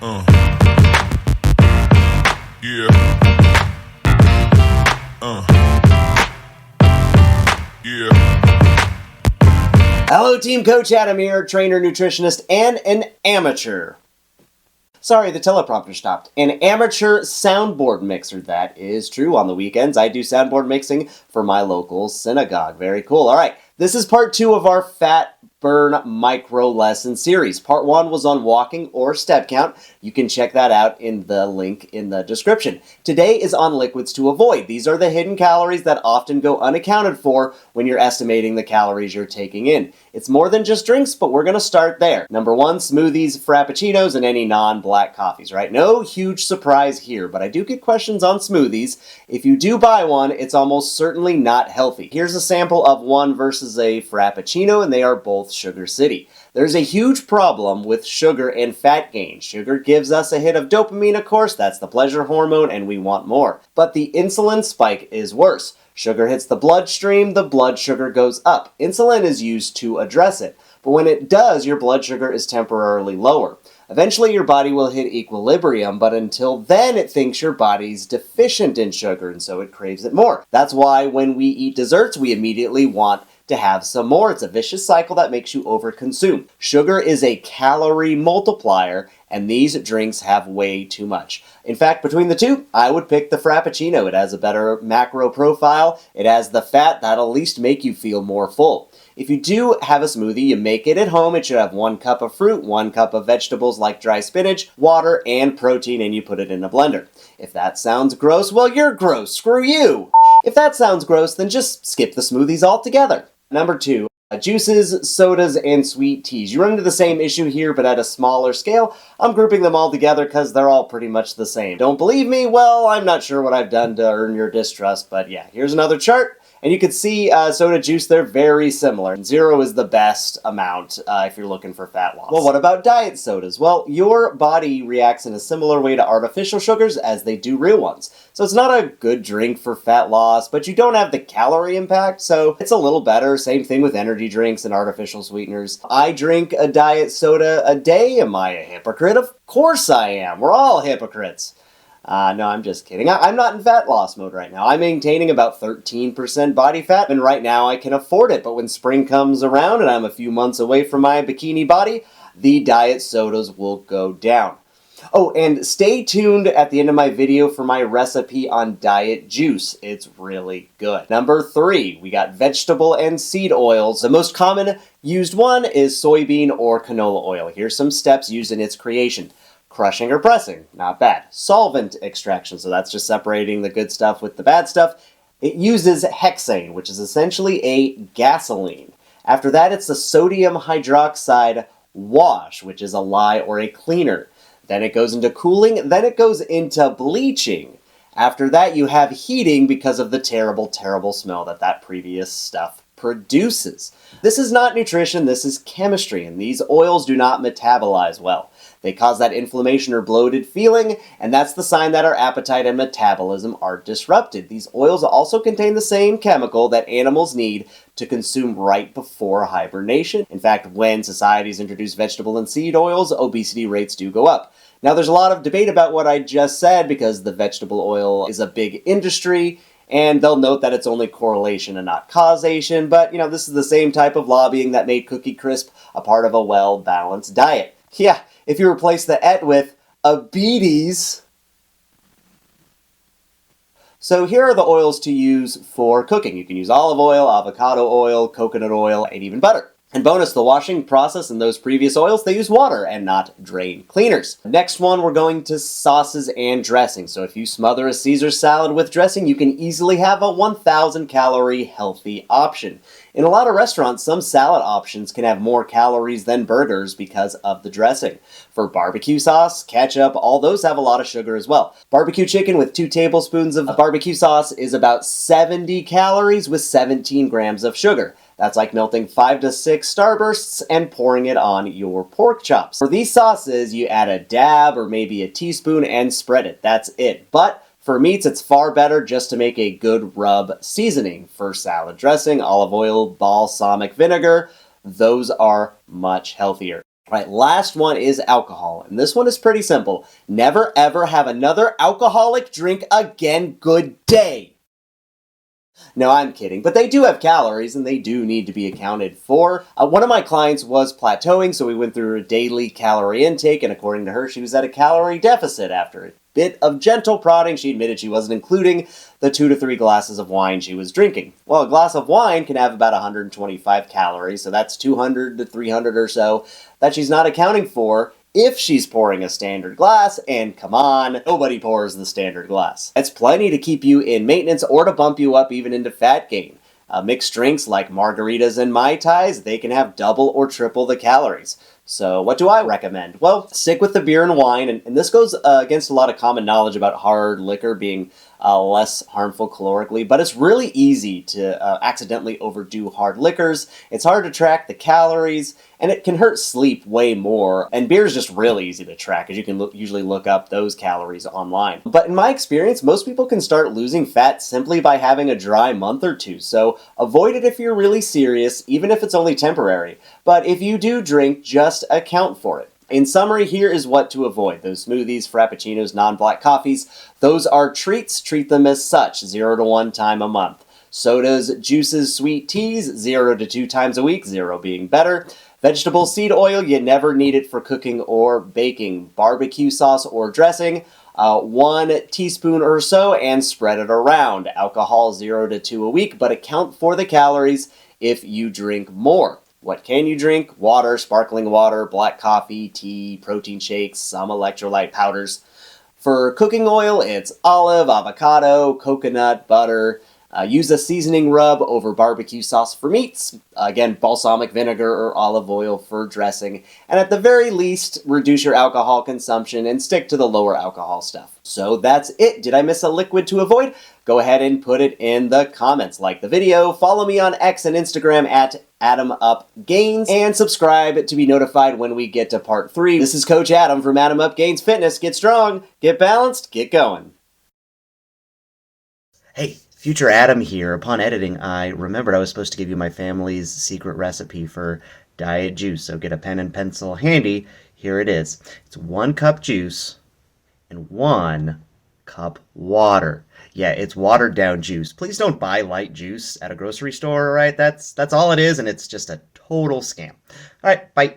Uh, yeah, yeah. Hello, Team Coach Adam here, trainer, nutritionist, and an amateur. Sorry, the teleprompter stopped. An amateur soundboard mixer. That is true. On the weekends, I do soundboard mixing for my local synagogue. Very cool. All right, this is part 2 of our fat burn micro lesson series. Part 1 was on walking or step count. You can check that out in the link in the description. Today is on liquids to avoid. These are the hidden calories that often go unaccounted for when you're estimating the calories you're taking in. It's more than just drinks, but we're going to start there. Number 1, smoothies, frappuccinos, and any non-black coffees, right? No huge surprise here, but I do get questions on smoothies. If you do buy one, it's almost certainly not healthy. Here's a sample of one versus a frappuccino, and they are both Sugar City. There's a huge problem with sugar and fat gain. Sugar gives us a hit of dopamine, of course, that's the pleasure hormone, and we want more. But the insulin spike is worse. Sugar hits the bloodstream, the blood sugar goes up. Insulin is used to address it, but when it does, your blood sugar is temporarily lower. Eventually, your body will hit equilibrium, but until then, it thinks your body's deficient in sugar, and so it craves it more. That's why when we eat desserts, we immediately want to have some more. It's a vicious cycle that makes you overconsume. Sugar is a calorie multiplier, and these drinks have way too much. In fact, between the two, I would pick the Frappuccino. It has a better macro profile. It has the fat that'll at least make you feel more full. If you do have a smoothie, you make it at home. It should have 1 cup of fruit, 1 cup of vegetables like dry spinach, water, and protein, and you put it in a blender. If that sounds gross, well, you're gross. Screw you. If that sounds gross, then just skip the smoothies altogether. Number 2, juices, sodas, and sweet teas. You run into the same issue here, but at a smaller scale. I'm grouping them all together because they're all pretty much the same. Don't believe me? Well, I'm not sure what I've done to earn your distrust, but yeah, here's another chart. And you can see soda juice, they're very similar. 0 is the best amount if you're looking for fat loss. Well, what about diet sodas? Well, your body reacts in a similar way to artificial sugars as they do real ones. So it's not a good drink for fat loss, but you don't have the calorie impact, so it's a little better. Same thing with energy drinks and artificial sweeteners. I drink a diet soda a day. Am I a hypocrite? Of course I am. We're all hypocrites. No, I'm just kidding. I'm not in fat loss mode right now. I'm maintaining about 13% body fat, and right now I can afford it. But when spring comes around and I'm a few months away from my bikini body, the diet sodas will go down. Oh, and stay tuned at the end of my video for my recipe on diet juice. It's really good. Number 3, we got vegetable and seed oils. The most common used one is soybean or canola oil. Here's some steps used in its creation. Crushing or pressing, not bad. Solvent extraction, so that's just separating the good stuff with the bad stuff. It uses hexane, which is essentially a gasoline. After that, it's the sodium hydroxide wash, which is a lye or a cleaner. Then it goes into cooling, then it goes into bleaching. After that, you have heating because of the terrible, terrible smell that previous stuff produces. This is not nutrition, this is chemistry, and these oils do not metabolize well. They cause that inflammation or bloated feeling, and that's the sign that our appetite and metabolism are disrupted. These oils also contain the same chemical that animals need to consume right before hibernation. In fact, when societies introduce vegetable and seed oils, obesity rates do go up. Now, there's a lot of debate about what I just said because the vegetable oil is a big industry, and they'll note that it's only correlation and not causation, but, this is the same type of lobbying that made Cookie Crisp a part of a well-balanced diet. Yeah, if you replace the et with obesities. So here are the oils to use for cooking. You can use olive oil, avocado oil, coconut oil, and even butter. And bonus, the washing process in those previous oils, they use water and not drain cleaners. Next one, we're going to sauces and dressing. So if you smother a Caesar salad with dressing, you can easily have a 1,000 calorie healthy option. In a lot of restaurants, some salad options can have more calories than burgers because of the dressing. For barbecue sauce, ketchup, all those have a lot of sugar as well. Barbecue chicken with 2 tablespoons of barbecue sauce is about 70 calories with 17 grams of sugar. That's like melting 5 to 6 Starbursts and pouring it on your pork chops. For these sauces, you add a dab or maybe a teaspoon and spread it. That's it. But for meats, it's far better just to make a good rub seasoning. For salad dressing, olive oil, balsamic vinegar, those are much healthier. All right, last one is alcohol, and this one is pretty simple. Never ever have another alcoholic drink again. Good day. No, I'm kidding, but they do have calories and they do need to be accounted for. One of my clients was plateauing, so we went through a daily calorie intake, and according to her, she was at a calorie deficit after a bit of gentle prodding. She admitted she wasn't including the 2 to 3 glasses of wine she was drinking. Well, a glass of wine can have about 125 calories, so that's 200 to 300 or so that she's not accounting for if she's pouring a standard glass, and come on, nobody pours the standard glass. That's plenty to keep you in maintenance or to bump you up even into fat gain. Mixed drinks like margaritas and Mai Tais, they can have double or triple the calories. So what do I recommend? Well, stick with the beer and wine, and this goes against a lot of common knowledge about hard liquor being less harmful calorically, but it's really easy to accidentally overdo hard liquors. It's hard to track the calories, and it can hurt sleep way more. And beer is just really easy to track, as you can usually look up those calories online. But in my experience, most people can start losing fat simply by having a dry month or two, so avoid it if you're really serious, even if it's only temporary. But if you do drink, just account for it. In summary, here is what to avoid. Those smoothies, frappuccinos, non-black coffees, those are treats. Treat them as such, 0 to 1 time a month. Sodas, juices, sweet teas, 0 to 2 times a week, 0 being better. Vegetable seed oil, you never need it for cooking or baking. Barbecue sauce or dressing, 1 teaspoon or so, and spread it around. Alcohol, 0 to 2 a week, but account for the calories if you drink more. What can you drink? Water, sparkling water, black coffee, tea, protein shakes, some electrolyte powders. For cooking oil, it's olive, avocado, coconut, butter. Use a seasoning rub over barbecue sauce for meats. Again, balsamic vinegar or olive oil for dressing. And at the very least, reduce your alcohol consumption and stick to the lower alcohol stuff. So that's it. Did I miss a liquid to avoid? Go ahead and put it in the comments. Like the video, follow me on X and Instagram at AdamUpGains, and subscribe to be notified when we get to part 3. This is Coach Adam from Adam Up Gains Fitness. Get strong, get balanced, get going. Hey, future Adam here. Upon editing, I remembered I was supposed to give you my family's secret recipe for diet juice. So get a pen and pencil handy. Here it is. It's 1 cup juice and 1 cup water. Yeah, it's watered down juice. Please don't buy light juice at a grocery store, all right? That's all it is, and it's just a total scam. All right, bye.